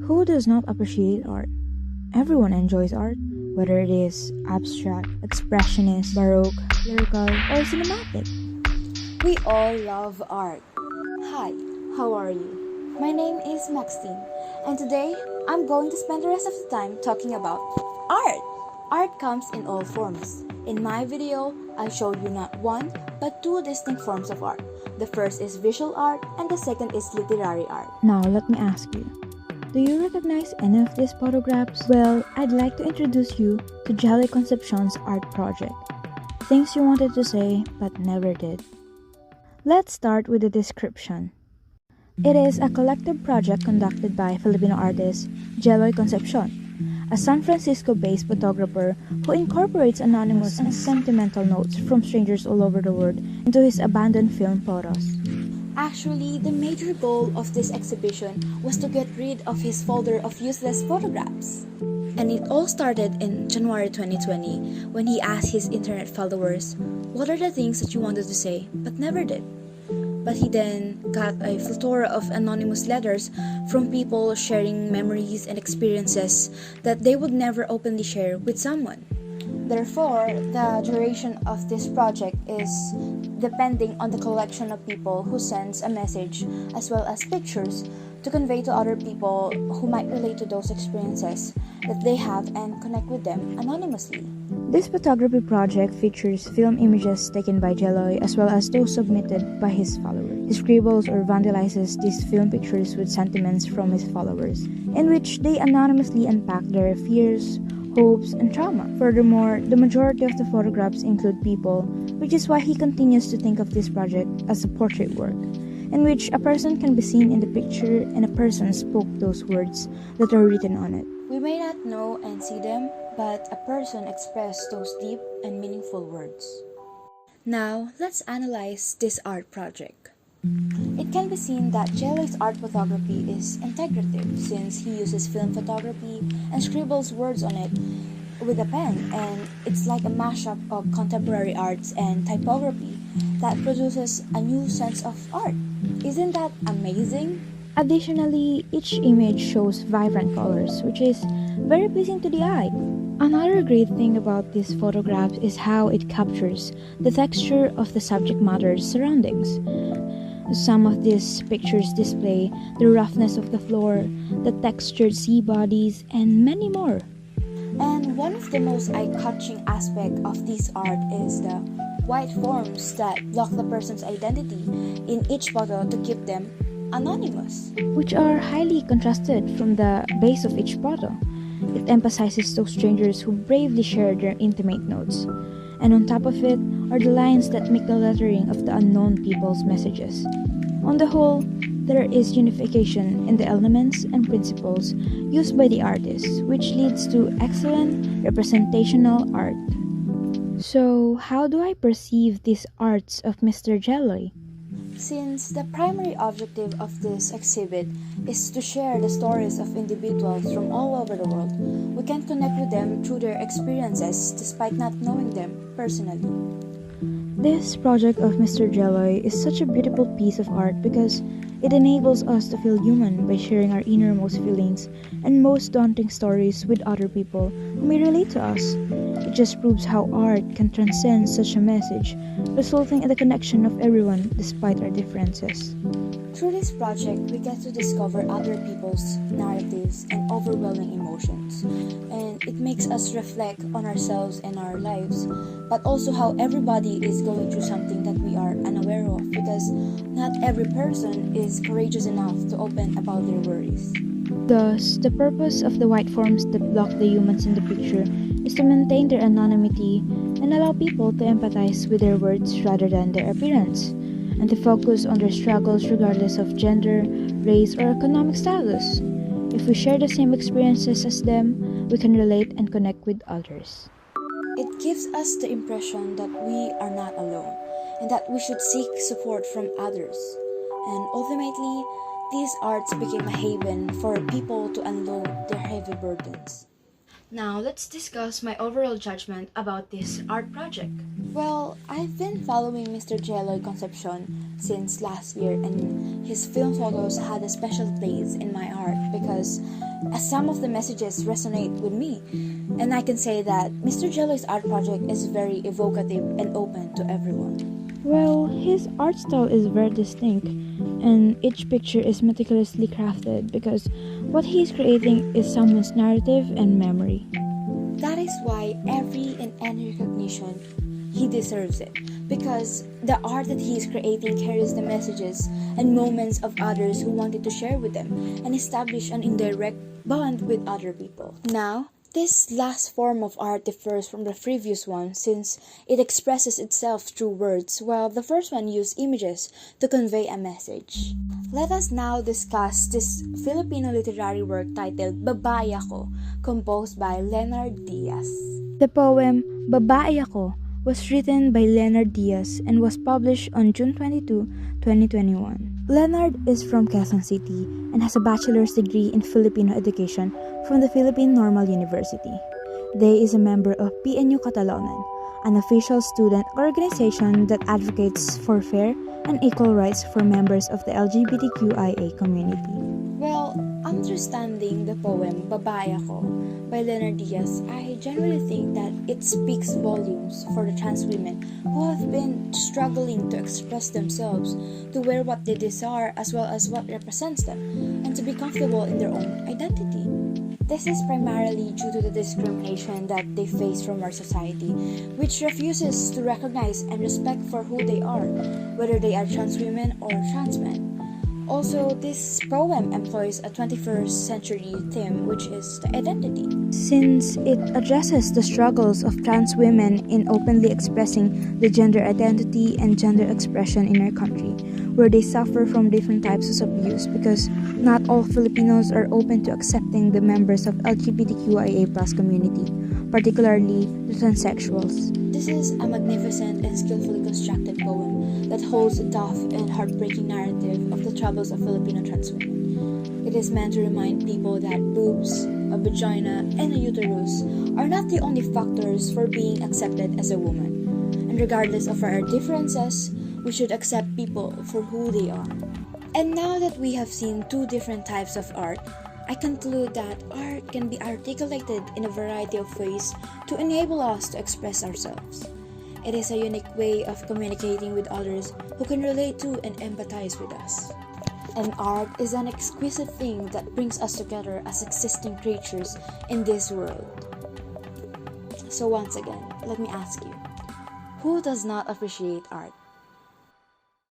Who does not appreciate art? Everyone enjoys art, whether it is abstract, expressionist, baroque, lyrical, or cinematic. We all love art. Hi, how are you? My name is mxne, and today I'm going to spend the rest of the time talking about art. Art comes in all forms. In my video, I'll show you not one, but two distinct forms of art. The first is visual art, and the second is literary art. Now, let me ask you, do you recognize any of these photographs? Well, I'd like to introduce you to Jelly Concepcion's art project. Things you wanted to say, but never did. Let's start with the description. It is a collective project conducted by Filipino artist Jelly Concepcion, a San Francisco-based photographer who incorporates anonymous and sentimental notes from strangers all over the world into his abandoned film photos. Actually, the major goal of this exhibition was to get rid of his folder of useless photographs. And it all started in January 2020 when he asked his internet followers, "What are the things that you wanted to say but never did?" But he then got a plethora of anonymous letters from people sharing memories and experiences that they would never openly share with someone. Therefore, the duration of this project is depending on the collection of people who sends a message as well as pictures to convey to other people who might relate to those experiences that they have and connect with them anonymously. This photography project features film images taken by Jeloy as well as those submitted by his followers. He scribbles or vandalizes these film pictures with sentiments from his followers, in which they anonymously unpack their fears, hopes, and trauma. Furthermore, the majority of the photographs include people, which is why he continues to think of this project as a portrait work, in which a person can be seen in the picture and a person spoke those words that are written on it. We may not know and see them, but a person expressed those deep and meaningful words. Now, let's analyze this art project. It can be seen that Jeloy's art photography is integrative since he uses film photography and scribbles words on it with a pen, and it's like a mashup of contemporary arts and typography that produces a new sense of art. Isn't that amazing? Additionally, each image shows vibrant colors, which is very pleasing to the eye. Another great thing about these photographs is how it captures the texture of the subject matter's surroundings. Some of these pictures display the roughness of the floor, the textured sea bodies, and many more. And one of the most eye-catching aspects of this art is the white forms that block the person's identity in each photo to keep them anonymous, which are highly contrasted from the base of each photo. It emphasizes those strangers who bravely share their intimate notes, and on top of it are the lines that make the lettering of the unknown people's messages. On the whole, there is unification in the elements and principles used by the artist, which leads to excellent representational art. So, how do I perceive these arts of Mr. Jeloy? Since the primary objective of this exhibit is to share the stories of individuals from all over the world, we can connect with them through their experiences despite not knowing them personally. This project of Mr. Jeloy is such a beautiful piece of art because it enables us to feel human by sharing our innermost feelings and most daunting stories with other people who may relate to us. It just proves how art can transcend such a message, resulting in the connection of everyone despite our differences. Through this project, we get to discover other people's narratives and overwhelming emotions, and it makes us reflect on ourselves and our lives, but also how everybody is going through something that we are unaware of, because not every person is courageous enough to open about their worries. Thus, the purpose of the white forms that block the humans in the picture is to maintain their anonymity and allow people to empathize with their words rather than their appearance, and to focus on their struggles regardless of gender, race, or economic status. If we share the same experiences as them, we can relate and connect with others. It gives us the impression that we are not alone, and that we should seek support from others. And ultimately, these arts became a haven for people to unload their heavy burdens. Now, let's discuss my overall judgment about this art project. Well, I've been following Mr. Jello Concepcion since last year, and his film photos had a special place in my art because some of the messages resonate with me. And I can say that Mr. Jello's art project is very evocative and open to everyone. Well, his art style is very distinct, and each picture is meticulously crafted because what he is creating is someone's narrative and memory. That is why every and any recognition, he deserves it. Because the art that he is creating carries the messages and moments of others who wanted to share with them and establish an indirect bond with other people. Now, this last form of art differs from the previous one since it expresses itself through words, while the first one used images to convey a message. Let us now discuss this Filipino literary work titled Babae Ako, composed by Leonard Diaz. The poem Babae Ako was written by Leonard Diaz and was published on June 22, 2021. Leonard is from Quezon City and has a bachelor's degree in Filipino education from the Philippine Normal University. They is a member of PNU Catalonan, an official student organization that advocates for fair and equal rights for members of the LGBTQIA community. Well, understanding the poem Babae Ako by Leonard Diaz, I generally think that it speaks volumes for the trans women who have been struggling to express themselves, to wear what they desire as well as what represents them, and to be comfortable in their own identity. This is primarily due to the discrimination that they face from our society, which refuses to recognize and respect for who they are, whether they are trans women or trans men. Also, this poem employs a 21st century theme, which is the identity. Since it addresses the struggles of trans women in openly expressing the gender identity and gender expression in our country, where they suffer from different types of abuse because not all Filipinos are open to accepting the members of LGBTQIA+ community, particularly the transsexuals. This is a magnificent and skillfully constructed poem that holds the tough and heartbreaking narrative of the troubles of Filipino trans women. It is meant to remind people that boobs, a vagina, and a uterus are not the only factors for being accepted as a woman. And regardless of our differences, we should accept people for who they are. And now that we have seen two different types of art, I conclude that art can be articulated in a variety of ways to enable us to express ourselves. It is a unique way of communicating with others who can relate to and empathize with us. And art is an exquisite thing that brings us together as existing creatures in this world. So once again, let me ask you, who does not appreciate art?